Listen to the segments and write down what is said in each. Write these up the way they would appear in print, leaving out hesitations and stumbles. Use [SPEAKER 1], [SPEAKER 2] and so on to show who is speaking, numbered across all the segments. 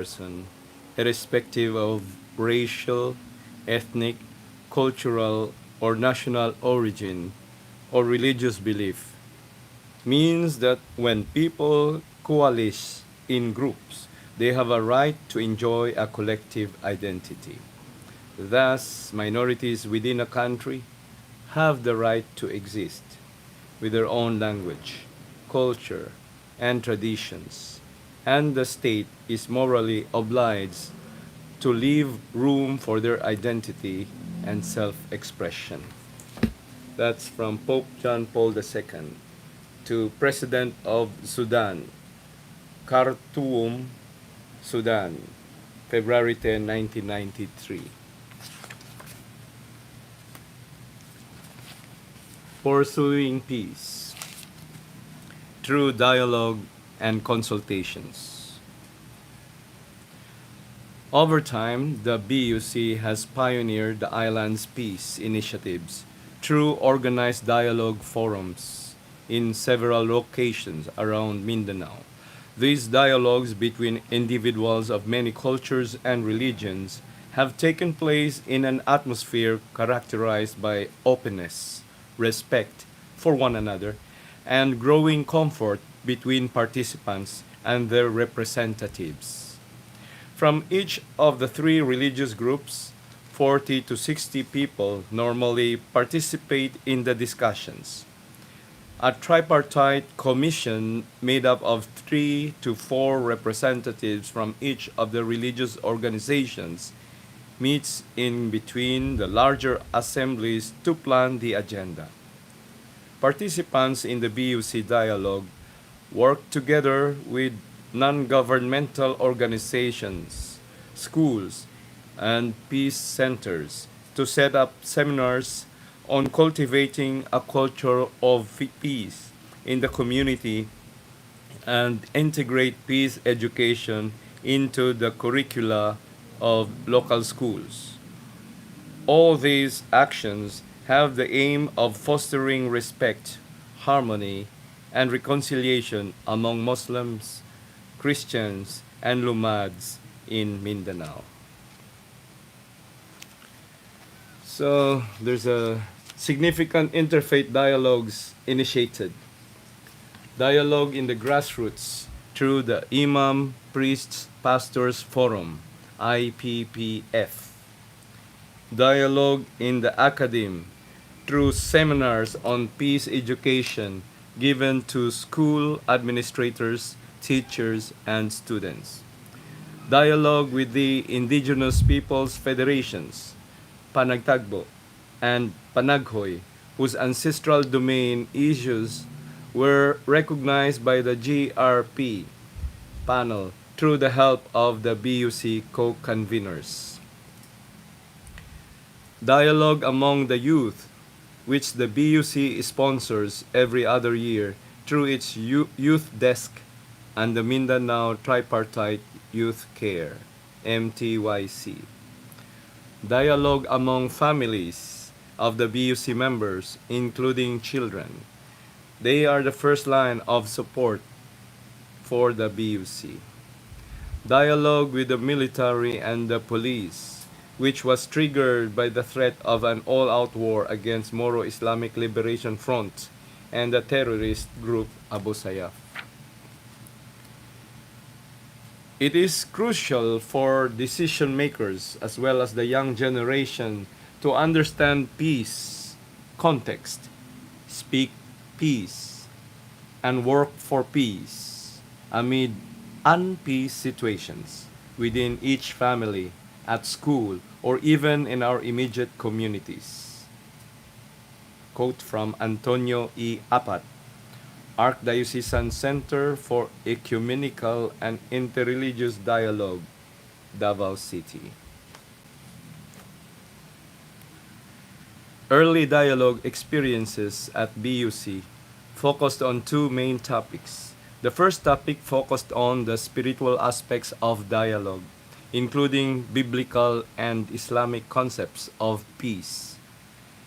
[SPEAKER 1] person, irrespective of racial, ethnic, cultural, or national origin or religious belief, means that when people coalesce in groups, they have a right to enjoy a collective identity. Thus, minorities within a country have the right to exist with their own language, culture, and traditions, and the state is morally obliged to leave room for their identity and self-expression. That's from Pope John Paul II to President of Sudan, Khartoum, Sudan, February 10, 1993. Pursuing peace through dialogue and consultations. Over time, the BUC has pioneered the island's peace initiatives through organized dialogue forums in several locations around Mindanao. These dialogues between individuals of many cultures and religions have taken place in an atmosphere characterized by openness, respect for one another, and growing comfort between participants and their representatives. From each of the three religious groups, 40 to 60 people normally participate in the discussions. A tripartite commission made up of 3 to 4 representatives from each of the religious organizations meets in between the larger assemblies to plan the agenda. Participants in the BUC dialogue work together with non-governmental organizations, schools, and peace centers to set up seminars on cultivating a culture of peace in the community and integrate peace education into the curricula of local schools. All these actions have the aim of fostering respect, harmony, and reconciliation among Muslims, Christians, and Lumads in Mindanao. So there's a significant interfaith dialogues initiated. Dialogue in the grassroots through the Imam Priests Pastors Forum, IPPF. Dialogue in the academe through seminars on peace education given to school administrators, teachers, and students. Dialogue with the indigenous peoples federations, Panagtagbo and Panaghoy, whose ancestral domain issues were recognized by the GRP panel through the help of the BUC co-conveners. Dialogue among the youth, which the BUC sponsors every other year through its youth desk and the Mindanao Tripartite Youth Care, MTYC. Dialogue among families of the BUC members, including children. They are the first line of support for the BUC. Dialogue with the military and the police, which was triggered by the threat of an all-out war against Moro Islamic Liberation Front and the terrorist group Abu Sayyaf. It is crucial for decision makers as well as the young generation to understand peace, context, speak peace, and work for peace amid unpeace situations within each family, at school, or even in our immediate communities. Quote from Antonio E. Apat, Archdiocesan Center for Ecumenical and Interreligious Dialogue, Davao City. Early dialogue experiences at BUC focused on two main topics. The first topic focused on the spiritual aspects of dialogue, including biblical and Islamic concepts of peace,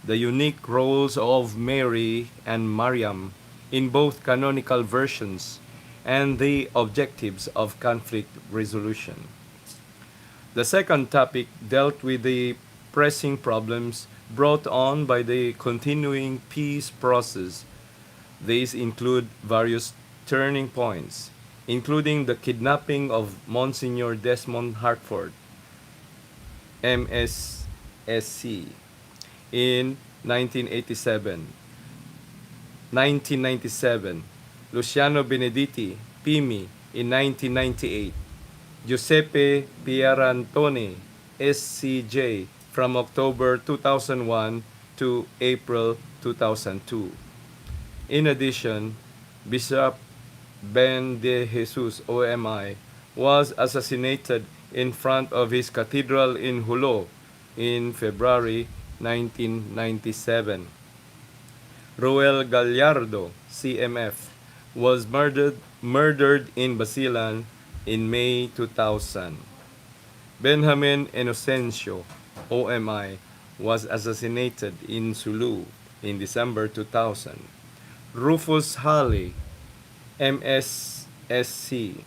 [SPEAKER 1] the unique roles of Mary and Maryam in both canonical versions, and the objectives of conflict resolution. The second topic dealt with the pressing problems brought on by the continuing peace process. These include various turning points, including the kidnapping of Monsignor Desmond Hartford, MSSC, in 1997, Luciano Benedetti, Pimi, in 1998, Giuseppe Pierantoni, SCJ, from October 2001 to April 2002. In addition, Bishop Ben de Jesus, OMI, was assassinated in front of his cathedral in Hulo in February 1997. Roel Gallardo, CMF, was murdered in Basilan in May 2000. Benjamin Inocencio, OMI, was assassinated in Sulu in December 2000. Rufus Halley, MSSC,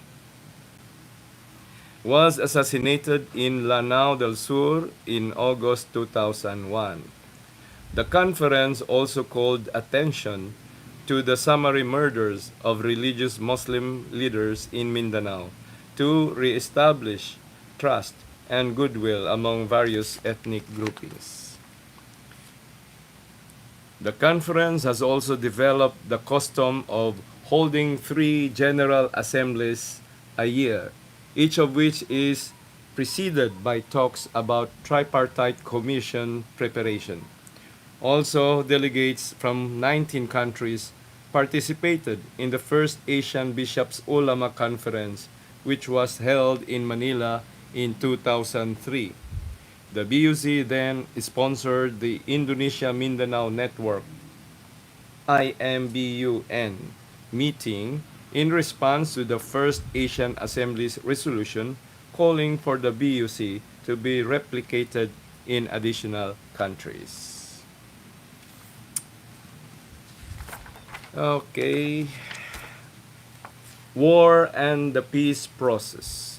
[SPEAKER 1] was assassinated in Lanao del Sur in August 2001. The conference also called attention to the summary murders of religious Muslim leaders in Mindanao to re-establish trust and goodwill among various ethnic groupings. The conference has also developed the custom of holding 3 general assemblies a year, each of which is preceded by talks about tripartite commission preparation. Also, delegates from 19 countries participated in the first Asian Bishops-Ulama Conference, which was held in Manila in 2003. The BUC then sponsored the Indonesia Mindanao Network, IMBUN, meeting in response to the first Asian Assembly's resolution calling for the BUC to be replicated in additional countries. Okay. War and the peace process.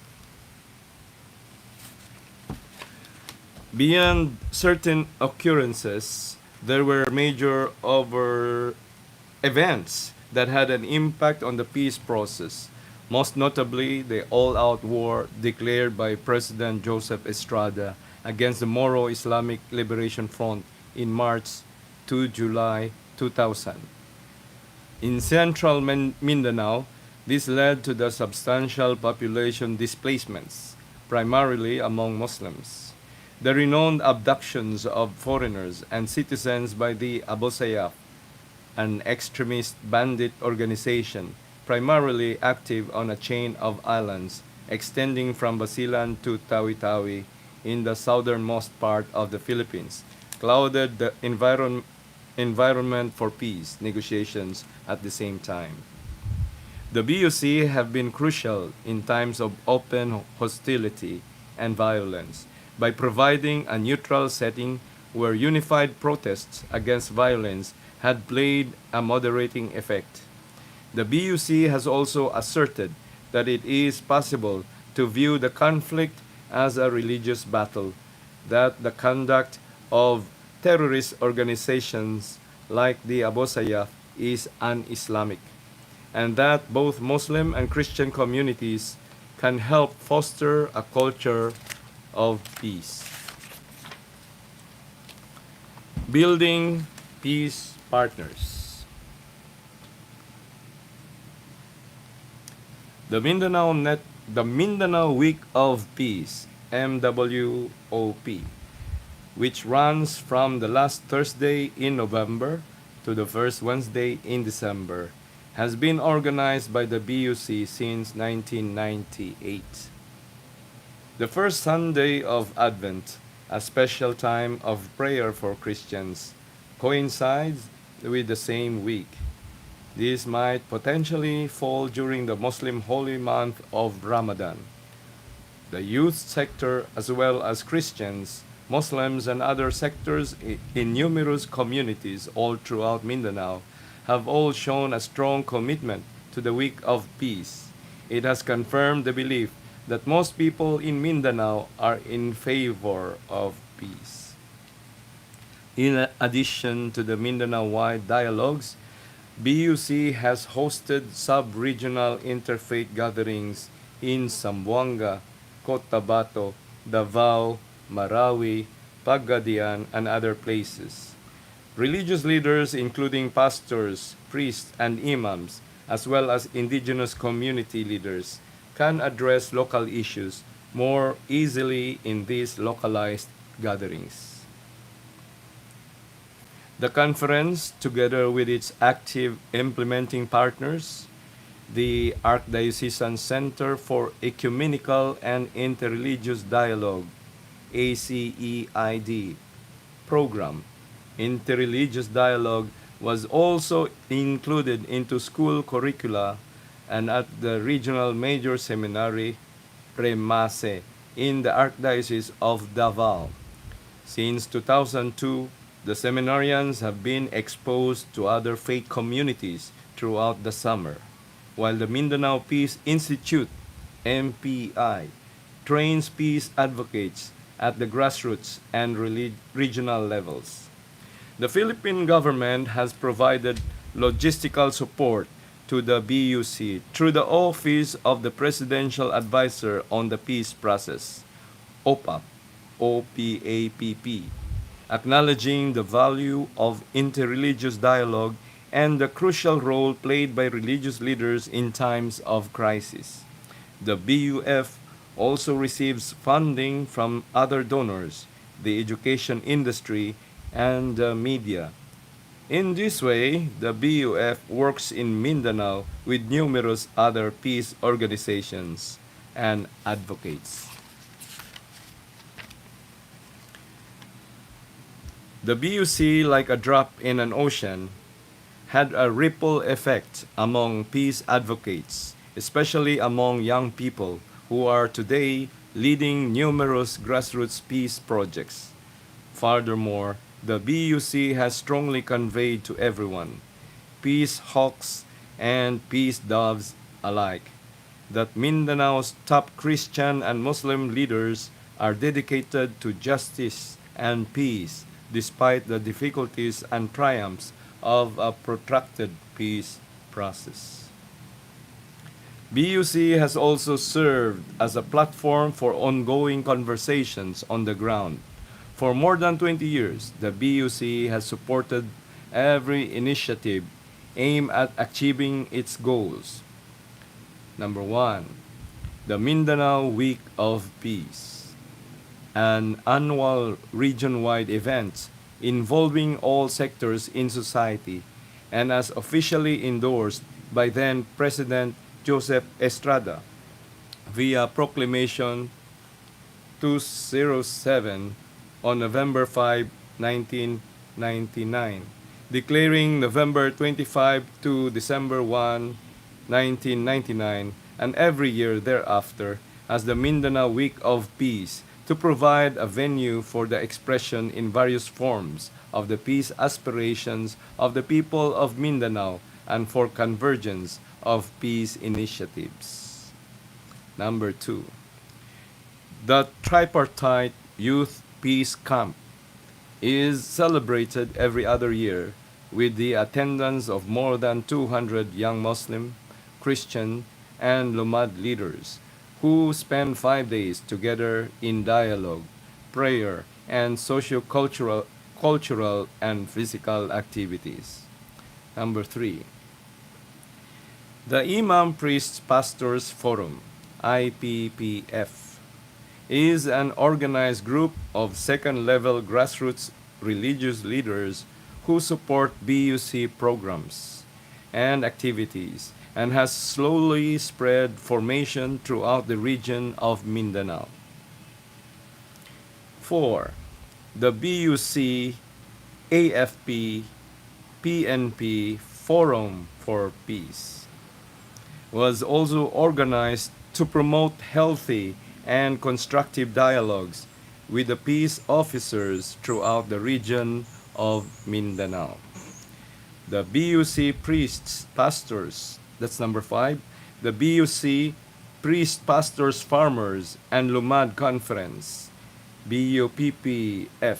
[SPEAKER 1] Beyond certain occurrences, there were major events that had an impact on the peace process, most notably the all-out war declared by President Joseph Estrada against the Moro Islamic Liberation Front in March to July 2000. In central Mindanao, this led to the substantial population displacements, primarily among Muslims. The renowned abductions of foreigners and citizens by the Abu Sayyaf, an extremist bandit organization primarily active on a chain of islands extending from Basilan to Tawi-Tawi in the southernmost part of the Philippines, clouded the environment for peace negotiations at the same time. The BUC have been crucial in times of open hostility and violence by providing a neutral setting where unified protests against violence had played a moderating effect. The BUC has also asserted that it is possible to view the conflict as a religious battle, that the conduct of terrorist organizations like the Abu Sayyaf is un-Islamic, and that both Muslim and Christian communities can help foster a culture of peace. Building peace partners. The Mindanao Week of Peace, MWOP, which runs from the last Thursday in November to the first Wednesday in December, has been organized by the BUC since 1998. The first Sunday of Advent, a special time of prayer for Christians, coincides with the same week. This might potentially fall during the Muslim holy month of Ramadan. The youth sector, as well as Christians, Muslims, and other sectors in numerous communities all throughout Mindanao, have all shown a strong commitment to the Week of Peace. It has confirmed the belief that most people in Mindanao are in favor of peace. In addition to the Mindanao-wide dialogues, BUC has hosted sub-regional interfaith gatherings in Zamboanga, Cotabato, Davao, Marawi, Pagadian, and other places. Religious leaders, including pastors, priests, and imams, as well as indigenous community leaders, can address local issues more easily in these localized gatherings. The conference, together with its active implementing partners, the Archdiocesan Center for Ecumenical and Interreligious Dialogue, ACEID, program, interreligious dialogue was also included into school curricula and at the Regional Major Seminary, REMASE, in the Archdiocese of Davao. Since 2002, the seminarians have been exposed to other faith communities throughout the summer, while the Mindanao Peace Institute, MPI, trains peace advocates at the grassroots and regional levels. The Philippine government has provided logistical support to the BUC through the Office of the Presidential Advisor on the Peace Process, OPAP, OPAPP, acknowledging the value of interreligious dialogue and the crucial role played by religious leaders in times of crisis. The BUF also receives funding from other donors, the education industry, and the media. In this way, the BUF works in Mindanao with numerous other peace organizations and advocates. The BUC, like a drop in an ocean, had a ripple effect among peace advocates, especially among young people who are today leading numerous grassroots peace projects. Furthermore, the BUC has strongly conveyed to everyone, peace hawks and peace doves alike, that Mindanao's top Christian and Muslim leaders are dedicated to justice and peace despite the difficulties and triumphs of a protracted peace process. BUC has also served as a platform for ongoing conversations on the ground. For more than 20 years, the BUC has supported every initiative aimed at achieving its goals. Number 1, the Mindanao Week of Peace, an annual region-wide event involving all sectors in society and as officially endorsed by then President Joseph Estrada via Proclamation 207 on November 5, 1999, declaring November 25 to December 1, 1999, and every year thereafter as the Mindanao Week of Peace to provide a venue for the expression in various forms of the peace aspirations of the people of Mindanao and for convergence of peace initiatives. Number 2, the tripartite Youth Peace Camp is celebrated every other year with the attendance of more than 200 young Muslim, Christian, and Lumad leaders who spend 5 days together in dialogue, prayer, and socio-cultural and physical activities. Number 3, the Imam Priests Pastors Forum, IPPF, is an organized group of second-level grassroots religious leaders who support BUC programs and activities and has slowly spread formation throughout the region of Mindanao. 4, the BUC AFP PNP Forum for Peace was also organized to promote healthy and constructive dialogues with the peace officers throughout the region of Mindanao. The BUC Priests Pastors, that's number 5, the BUC Priest, Pastors, Farmers, and Lumad Conference, BUPPF,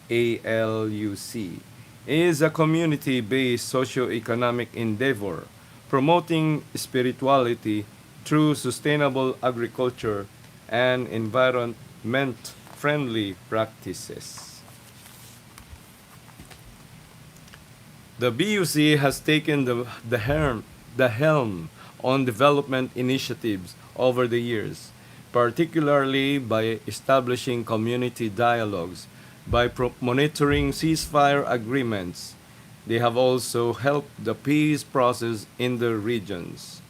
[SPEAKER 1] ALUC, is a community-based socio-economic endeavor promoting spirituality through sustainable agriculture and environment-friendly practices. The BUC has taken the helm on development initiatives over the years, particularly by establishing community dialogues, by monitoring ceasefire agreements. They have also helped the peace process in the regions.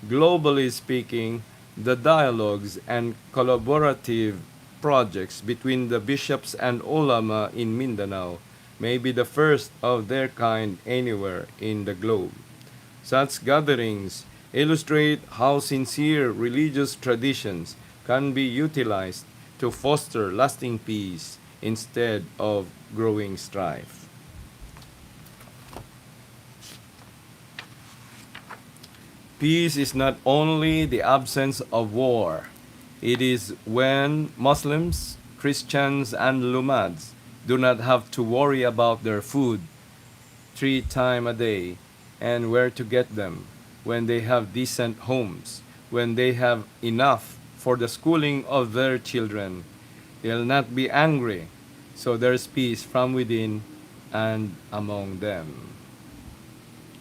[SPEAKER 1] Globally speaking, the dialogues and collaborative projects between the bishops and ulama in Mindanao may be the first of their kind anywhere in the globe. Such gatherings illustrate how sincere religious traditions can be utilized to foster lasting peace instead of growing strife. Peace is not only the absence of war, it is when Muslims, Christians, and Lumads do not have to worry about their food 3 times a day and where to get them, when they have decent homes, when they have enough for the schooling of their children. They'll not be angry, so there's peace from within and among them.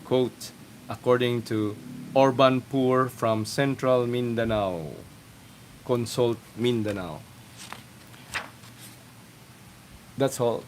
[SPEAKER 1] Quote, according to Orban Poor from Central Mindanao, Consult Mindanao. That's all.